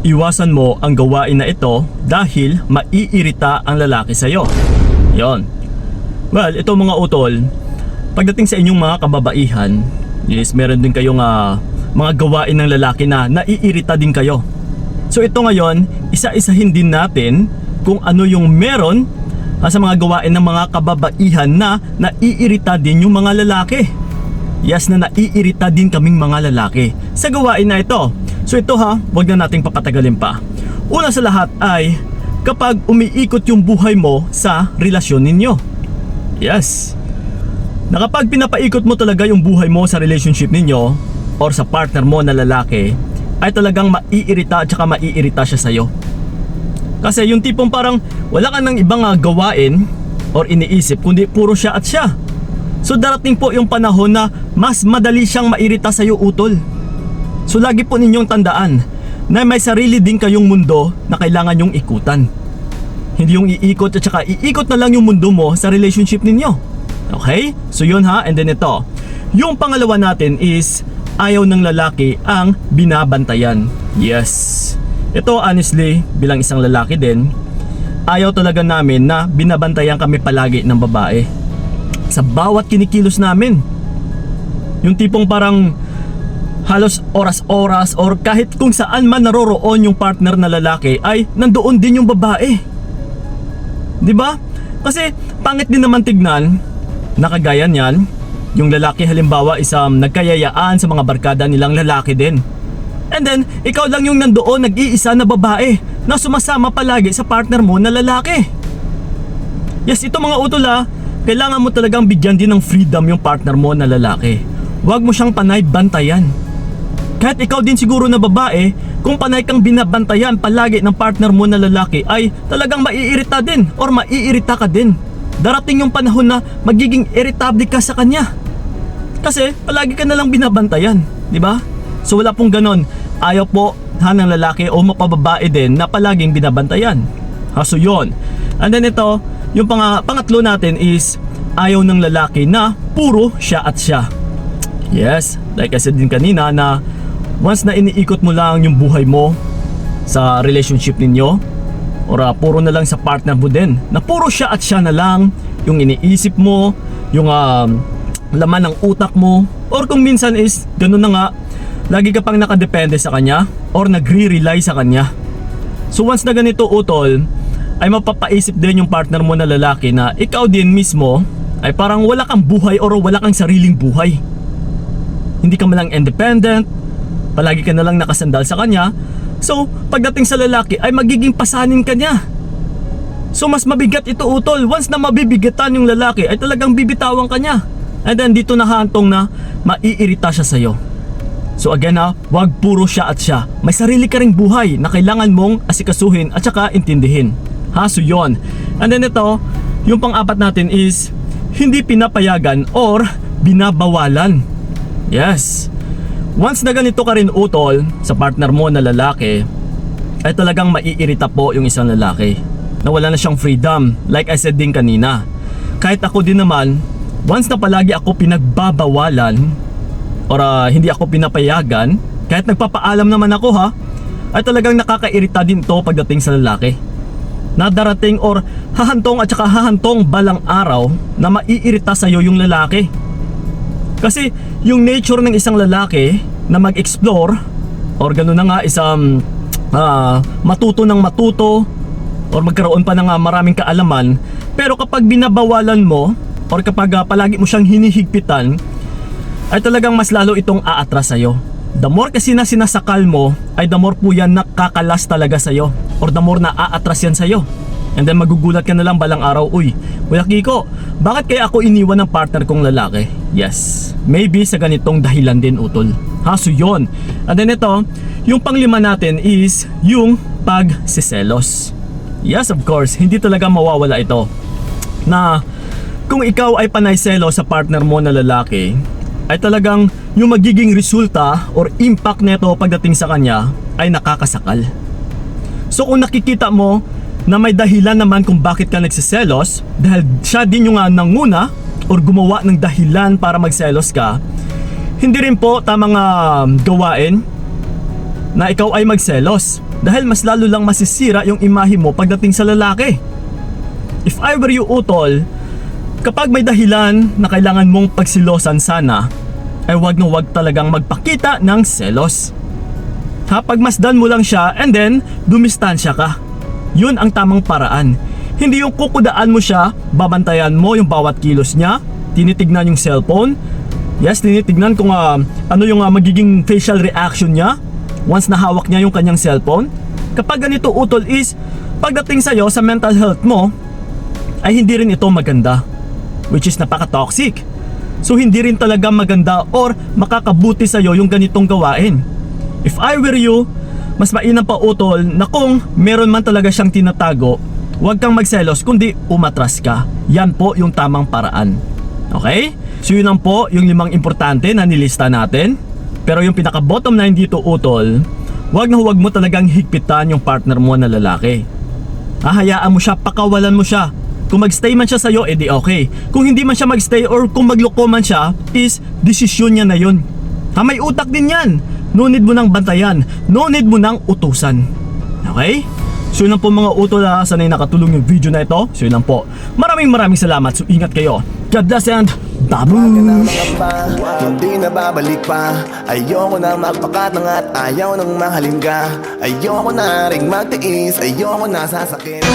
iwasan mo ang gawain na ito dahil maiirita ang lalaki sa'yo. Yon. Well, ito mga utol, pagdating sa inyong mga kababaihan, yes, meron din kayong mga gawain ng lalaki na naiirita din kayo. So ito ngayon, isa-isahin din natin kung ano yung meron sa mga gawain ng mga kababaihan na naiirita din yung mga lalaki. Yes, na naiirita din kaming mga lalaki sa gawain na ito. So ito wag na nating papatagalin pa. Una sa lahat ay kapag umiikot yung buhay mo sa relasyon ninyo. Yes. Na kapag pinapaikot mo talaga yung buhay mo sa relationship ninyo or sa partner mo na lalaki, ay talagang maiirita at saka maiirita siya sa'yo. Kasi yung tipong parang wala ka ng ibang gawain or iniisip kundi puro siya at siya. So darating po yung panahon na mas madali siyang mairita sa'yo, utol. So lagi po ninyong tandaan na may sarili din kayong mundo na kailangan yung ikutan. Hindi yung iikot at saka iikot na lang yung mundo mo sa relationship ninyo. Okay? So yun and then ito. Yung pangalawa natin is ayaw ng lalaki ang binabantayan. Yes. Ito honestly, bilang isang lalaki din, ayaw talaga namin na binabantayan kami palagi ng babae. Sa bawat kinikilos namin. Yung tipong parang halos oras-oras or kahit kung saan man naroroon yung partner na lalaki ay nandoon din yung babae. 'Di ba? Kasi pangit din naman tignan na kagaya niyan, yung lalaki halimbawa isang nagkayayaan sa mga barkada nilang lalaki din. And then, ikaw lang yung nandoon nag-iisa na babae na sumasama palagi sa partner mo na lalaki. Yes, ito mga utol kailangan mo talagang bigyan din ng freedom yung partner mo na lalaki. Huwag mo siyang panay bantayan. Kahit ikaw din siguro na babae, kung panay kang binabantayan palagi ng partner mo na lalaki ay talagang maiirita din or maiirita ka din. Darating yung panahon na magiging irritable ka sa kanya. Kasi palagi ka na lang binabantayan, di ba? So wala pong ganon. Ayaw po ng lalaki o mapababae din na palaging binabantayan. So yun. And then ito, yung pangatlo natin is ayaw ng lalaki na puro siya at siya. Yes, like I said din kanina na once na iniikot mo lang yung buhay mo sa relationship ninyo or puro na lang sa partner mo din na puro siya at siya na lang yung iniisip mo, yung laman ng utak mo, or kung minsan is ganun na nga, lagi ka pang nakadepende sa kanya or nagre-rely sa kanya. So once na ganito utol, ay mapapaisip din yung partner mo na lalaki na ikaw din mismo ay parang wala kang buhay or wala kang sariling buhay. Hindi ka malang independent, palagi ka na lang nakasandal sa kanya. So pagdating sa lalaki ay magiging pasanin ka niya. So mas mabigat ito utol. Once na mabibigatan yung lalaki ay talagang bibitawan ka niya. And then dito na hantong na maiirita siya sa'yo. So again wag puro siya at siya. May sarili ka ring buhay na kailangan mong asikasuhin at saka intindihin. So yun. And then ito, yung pang-apat natin is hindi pinapayagan or binabawalan. Yes. Once na ganito ka rin utol sa partner mo na lalaki, ay talagang maiirita po yung isang lalaki na wala na siyang freedom. Like I said din kanina, kahit ako din naman, once na palagi ako pinagbabawalan or hindi ako pinapayagan, kahit nagpapaalam naman ako ay talagang nakakairita din to pagdating sa lalaki. Na darating or hahantong at saka hahantong balang araw na maiirita sa'yo yung lalaki. Kasi yung nature ng isang lalaki na mag-explore or gano'n na nga isang matuto ng matuto or magkaroon pa ng maraming kaalaman, pero kapag binabawalan mo or kapag palagi mo siyang hinihigpitan, ay talagang mas lalo itong aatras sa'yo. The more kasi na sinasakal mo, ay the more po yan nakakalas talaga sa'yo or the more na aatras yan sa'yo. And then magugulat ka na lang balang araw, uy, Kuya Kiko, bakit kaya ako iniwan ng partner kong lalaki? Yes, maybe sa ganitong dahilan din utol. So yun. And then ito, yung panglima natin is yung pagsiselos. Yes, of course, hindi talaga mawawala ito. Na kung ikaw ay panay selos sa partner mo na lalaki, ay talagang yung magiging resulta or impact nito pagdating sa kanya ay nakakasakal. So kung nakikita mo na may dahilan naman kung bakit ka nagsiselos, dahil siya din yung nanguna or gumawa ng dahilan para magselos ka, hindi rin po tamang gawain na ikaw ay magselos. dahil mas lalo lang masisira yung imahe mo pagdating sa lalaki. If I were you, utol, kapag may dahilan na kailangan mong pagsilosan sana, ay wag na wag talagang magpakita ng selos. Pagmasdan mo lang siya and then dumistansya ka. Yun ang tamang paraan. Hindi yung kukudaan mo siya, babantayan mo yung bawat kilos niya, tinitignan yung cellphone. Yes, tinitignan kung ano yung magiging facial reaction niya once nahawak niya yung kanyang cellphone. Kapag ganito, utol, is pagdating sa'yo sa mental health mo, ay hindi rin ito maganda, which is napaka-toxic. So hindi rin talaga maganda or makakabuti sa'yo yung ganitong gawain. If I were you, mas mainam pa, utol, na kung meron man talaga siyang tinatago, huwag kang magselos kundi umatras ka. Yan po yung tamang paraan. Okay? So yun lang po yung 5 importante na nilista natin. Pero yung pinaka-bottom line dito, utol, huwag na huwag mo talagang higpitan yung partner mo na lalaki. Hayaan mo siya, pakawalan mo siya. Kung magstay man siya sa'yo, edi okay. Kung hindi man siya magstay or kung magloko man siya, is desisyon niya na yun. May utak din yan. No need mo nang bantayan. No need mo nang utusan. Okay? So yun lang po mga utol, sanay nakatulong yung video na ito. So yun lang po. Maraming salamat. So ingat kayo. God bless and babush! Hindi na babalik pa. Ayoko na magpakatang at ayaw nang mahalin ka. Ayoko na ring magtiis. Ayoko na sasakin.